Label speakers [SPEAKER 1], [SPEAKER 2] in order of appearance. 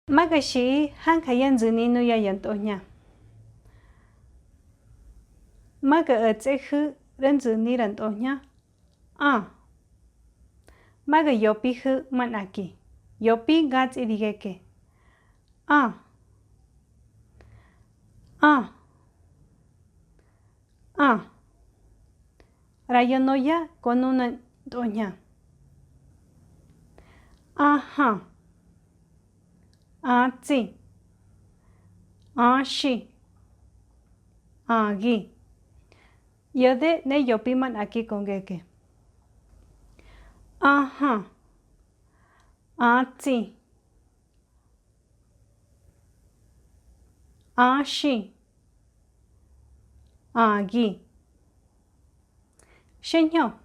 [SPEAKER 1] Magashi hankayan zuninu ya yantonya. Maga atsehu ranzuni rantonya. Maga yopi hu manaki. Yopi gats idigeke. Rayonoya con una doña. Ajá. Ätsi. Ashi. Agi. Yode ne yopiman aquí con geke. Ajá. Ätsi. Ashi. Agi. Shenyo.